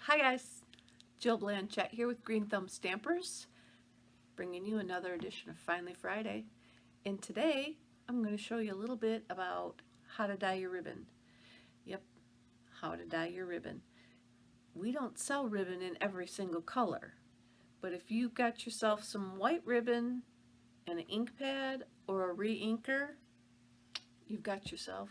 Hi guys, Jill Blanchett here with Green Thumb Stampers, bringing you another edition of Finally Friday. And today I'm going to show you a little bit about how to dye your ribbon. Yep, how to dye your ribbon. We don't sell ribbon in every single color, but if you've got yourself some white ribbon and an ink pad or a re-inker, you've got yourself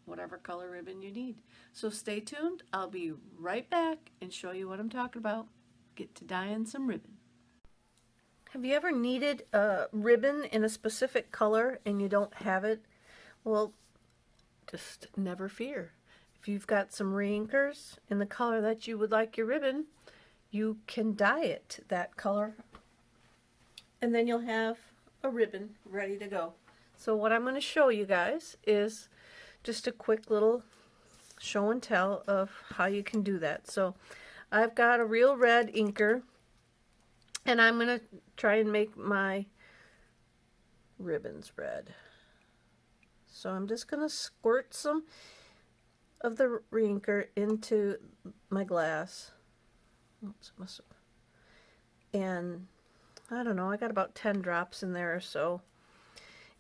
whatever color ribbon you need. So stay tuned. I'll be right back and show you what I'm talking about. Get to dyeing some ribbon. Have you ever needed a ribbon in a specific color and you don't have it? Well, just never fear. If you've got some re-inkers in the color that you would like your ribbon, you can dye it that color and then you'll have a ribbon ready to go. So what I'm going to show you guys is just a quick little show and tell of how you can do that. So I've got a real red inker and I'm going to try and make my ribbons red. So I'm just going to squirt some of the re-inker into my glass. Oops, and I don't know, I got about 10 drops in there or so.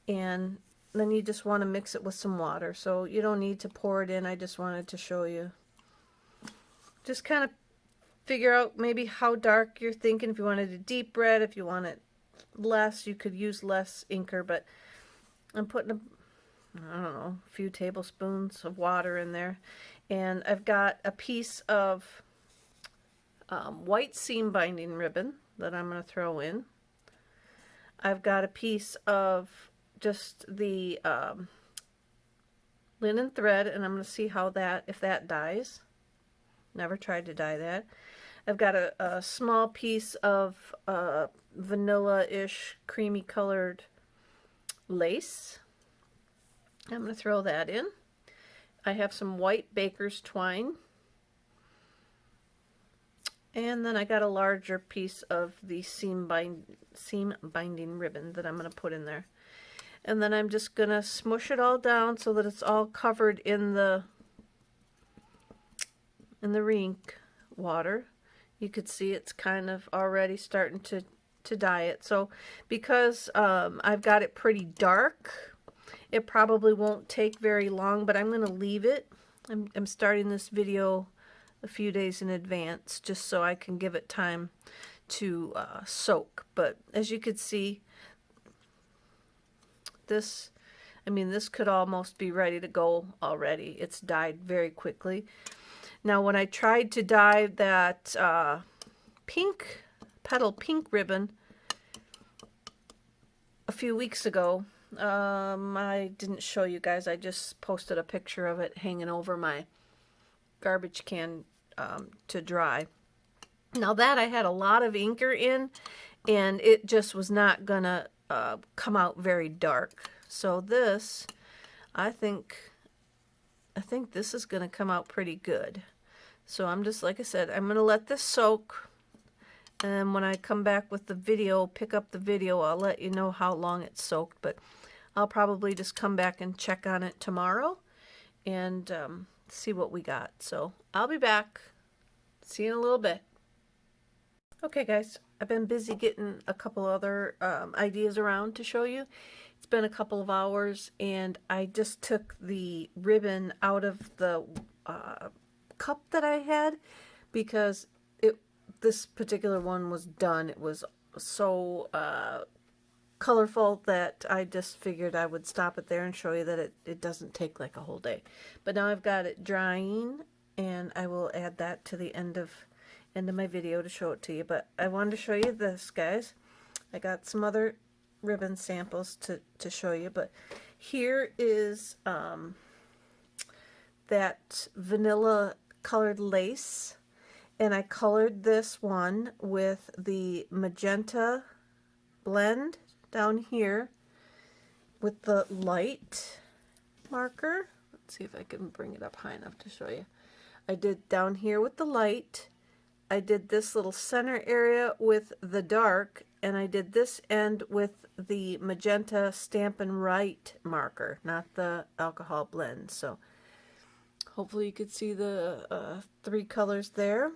And then you just want to mix it with some water. So you don't need to pour it in. I just wanted to show you. Just kind of figure out maybe how dark you're thinking. If you wanted a deep red, if you want it less, you could use less inker. But I'm putting I don't know, a few tablespoons of water in there. And I've got a piece of white seam binding ribbon that I'm going to throw in. I've got a piece of just the linen thread, and I'm going to see how if that dyes. Never tried to dye that. I've got a small piece of vanilla-ish creamy colored lace. I'm going to throw that in. I have some white baker's twine. And then I got a larger piece of the seam binding ribbon that I'm going to put in there. And then I'm just going to smush it all down so that it's all covered in the re-ink water. You could see it's kind of already starting to dye it. So because I've got it pretty dark, it probably won't take very long, but I'm going to leave it. I'm starting this video a few days in advance just so I can give it time to soak. But as you could see, this could almost be ready to go already. It's dyed very quickly. Now when I tried to dye that pink ribbon a few weeks ago, I didn't show you guys. I just posted a picture of it hanging over my garbage can to dry. Now that I had a lot of inker in, and it just was not gonna come out very dark. So this, I think this is gonna come out pretty good. So I'm just, like I said, I'm gonna let this soak, and when I come back with the video, pick up the video, I'll let you know how long it's soaked. But I'll probably just come back and check on it tomorrow and see what we got. So I'll be back. See you in a little bit. Okay guys, I've been busy getting a couple other ideas around to show you. It's been a couple of hours and I just took the ribbon out of the cup that I had because this particular one was done. It was so colorful that I just figured I would stop it there and show you that it doesn't take like a whole day. But now I've got it drying and I will add that to the end of my video to show it to you. But I wanted to show you this, guys. I got some other ribbon samples to show you, but here is that vanilla colored lace, and I colored this one with the magenta blend down here with the light marker. Let's see if I can bring it up high enough to show you. I did down here with the light, I did this little center area with the dark, and I did this end with the magenta Stampin' Right marker, not the alcohol blend. So hopefully you could see the three colors there.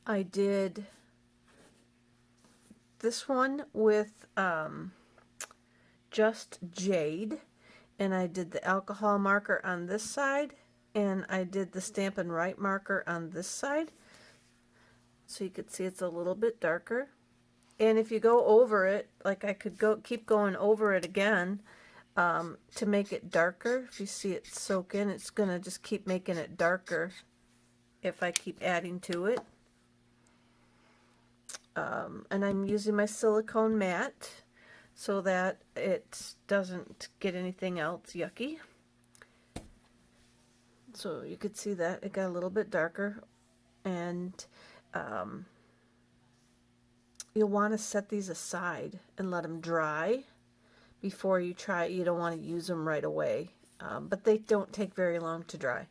I did this one with just jade, and I did the alcohol marker on this side, and I did the Stampin' Write marker on this side, so you could see it's a little bit darker. And if you go over it, like I could keep going over it again to make it darker. If you see it soak in, it's gonna just keep making it darker if I keep adding to it. And I'm using my silicone mat so that it doesn't get anything else yucky. So you could see that it got a little bit darker, and you'll want to set these aside and let them dry before you try. You don't want to use them right away, but they don't take very long to dry.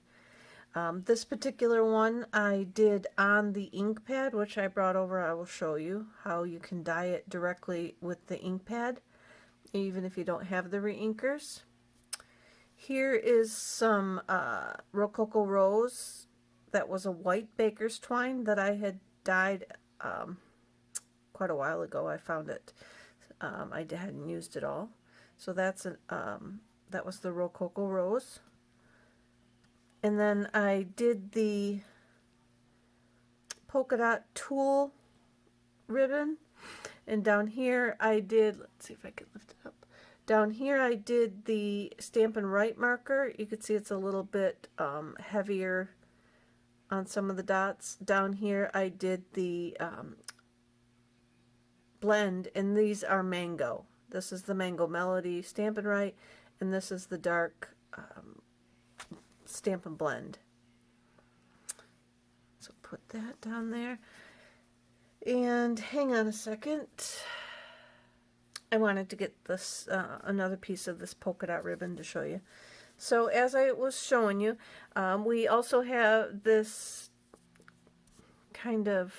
This particular one I did on the ink pad, which I brought over. I will show you how you can dye it directly with the ink pad, even if you don't have the reinkers. Here is some Rococo Rose. That was a white baker's twine that I had dyed quite a while ago. I found it. I hadn't used it all. So that's that was the Rococo Rose. And then I did the polka dot tulle ribbon, and down here I did, let's see if I can lift it up. Down here I did the Stampin' Write marker. You can see it's a little bit heavier on some of the dots. Down here I did the blend, and these are mango. This is the Mango Melody Stampin' Write, and this is the dark Stampin' Blend. So put that down there. And hang on a second. I wanted to get this another piece of this polka dot ribbon to show you. So as I was showing you, we also have this kind of,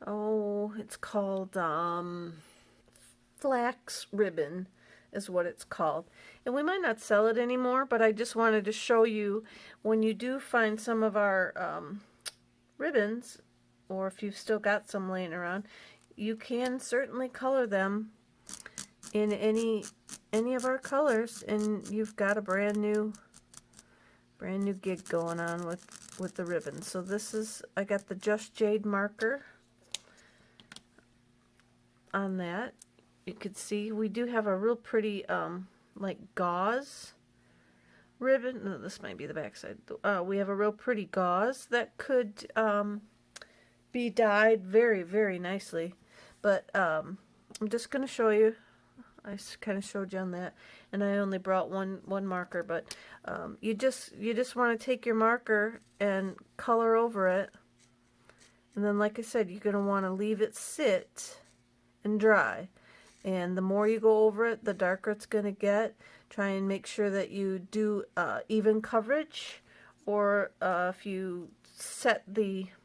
it's called flax ribbon is what it's called. And we might not sell it anymore, but I just wanted to show you when you do find some of our ribbons, or if you've still got some laying around, you can certainly color them in any of our colors, and you've got a brand new gig going on with the ribbon. So this is, I got the Just Jade marker on that. You could see we do have a real pretty like gauze ribbon. No, this might be the back side. We have a real pretty gauze that could be dyed very, very nicely. But I'm just going to show you. I kind of showed you on that, and I only brought one marker. But you just want to take your marker and color over it, and then, like I said, you're going to want to leave it sit and dry. And the more you go over it, the darker it's going to get. Try and make sure that you do even coverage, or if you set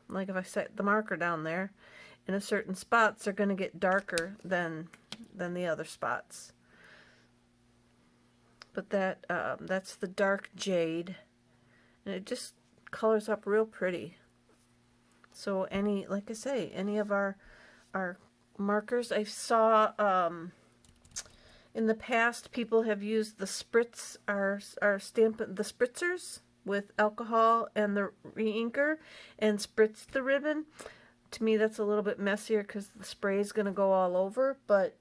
like if I set the marker down there in a certain spots, they're going to get darker than the other spots. But that's the dark jade, and it just colors up real pretty. So like I say, any of our markers, I saw in the past people have used the spritz, our the spritzers with alcohol and the reinker, and spritz the ribbon. To me, that's a little bit messier because the spray is going to go all over, but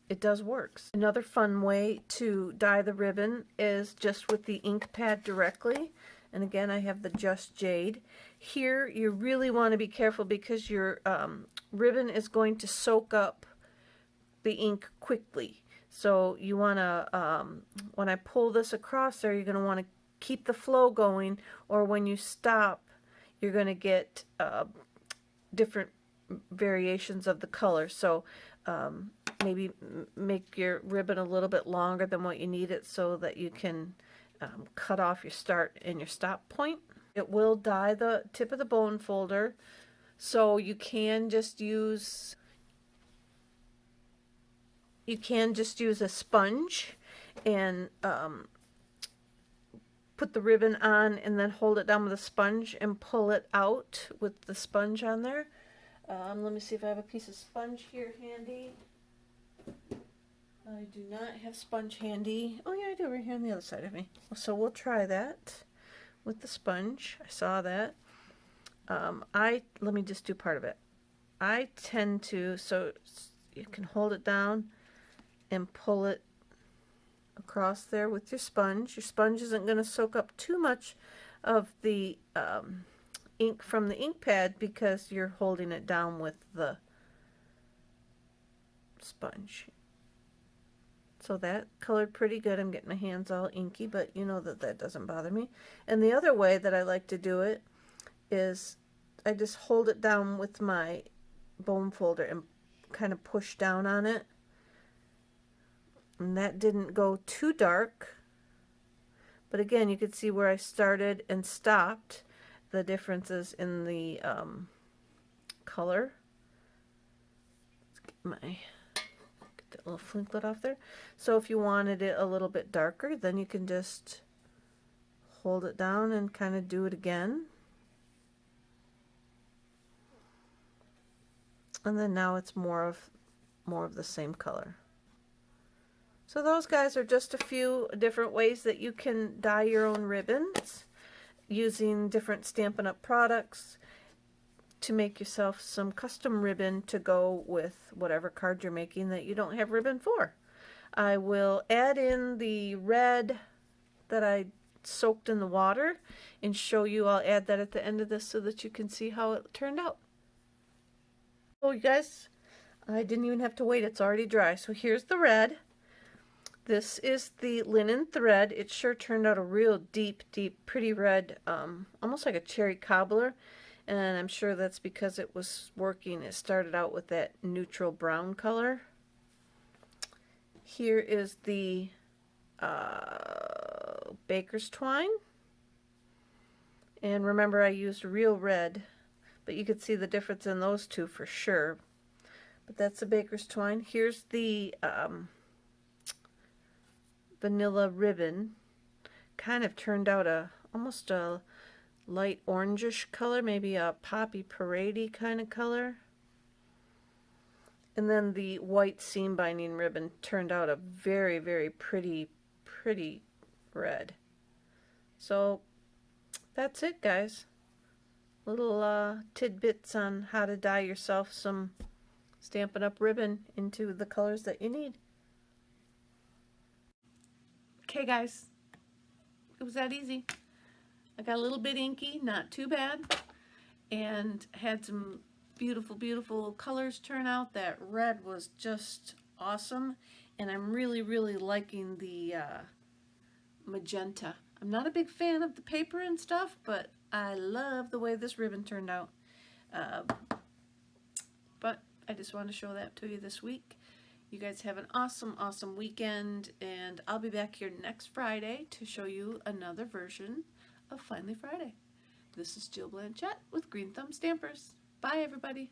it does work. Another fun way to dye the ribbon is just with the ink pad directly. And again, I have the Just Jade. Here, you really want to be careful because your ribbon is going to soak up the ink quickly. So you want to, when I pull this across there, you're going to want to keep the flow going, or when you stop, you're going to get different variations of the color. So maybe make your ribbon a little bit longer than what you need it, so that you can cut off your start and your stop point. It will dye the tip of the bone folder, so you can just use a sponge and put the ribbon on and then hold it down with a sponge and pull it out with the sponge on there. Let me see if I have a piece of sponge here handy. I do not have sponge handy. Oh yeah, I do, right here on the other side of me. So we'll try that with the sponge. I saw that. Let me just do part of it. I tend to, so you can hold it down and pull it across there with your sponge. Your sponge isn't going to soak up too much of the ink from the ink pad because you're holding it down with the sponge. So that colored pretty good. I'm getting my hands all inky, but you know that that doesn't bother me. And the other way that I like to do it is I just hold it down with my bone folder and kind of push down on it. And that didn't go too dark. But again, you could see where I started and stopped, the differences in the color. Let's get that little flinklet off there. So if you wanted it a little bit darker, then you can just hold it down and kind of do it again. And then now it's more of the same color. So those guys are just a few different ways that you can dye your own ribbons using different Stampin' Up! Products to make yourself some custom ribbon to go with whatever card you're making that you don't have ribbon for. I will add in the red that I soaked in the water and show you. I'll add that at the end of this so that you can see how it turned out. Oh, you guys, I didn't even have to wait. It's already dry. So here's the red. This is the linen thread. It sure turned out a real deep, pretty red, almost like a cherry cobbler. And I'm sure that's because it was working. It started out with that neutral brown color. Here is the baker's twine. And remember, I used real red, but you could see the difference in those two for sure. But that's the baker's twine. Here's the vanilla ribbon. Kind of turned out almost a light orangish color, maybe a poppy parade-y kind of color. And then the white seam binding ribbon turned out a very, very pretty red. So that's it, guys. Little tidbits on how to dye yourself some Stampin' Up! Ribbon into the colors that you need. Okay, guys, it was that easy. I got a little bit inky, not too bad, and had some beautiful colors turn out. That red was just awesome, and I'm really liking the magenta. I'm not a big fan of the paper and stuff, but I love the way this ribbon turned out. But I just wanted to show that to you this week. You guys have an awesome weekend, and I'll be back here next Friday to show you another version of Finally Friday. This is Jill Blanchett with Green Thumb Stampers. Bye, everybody.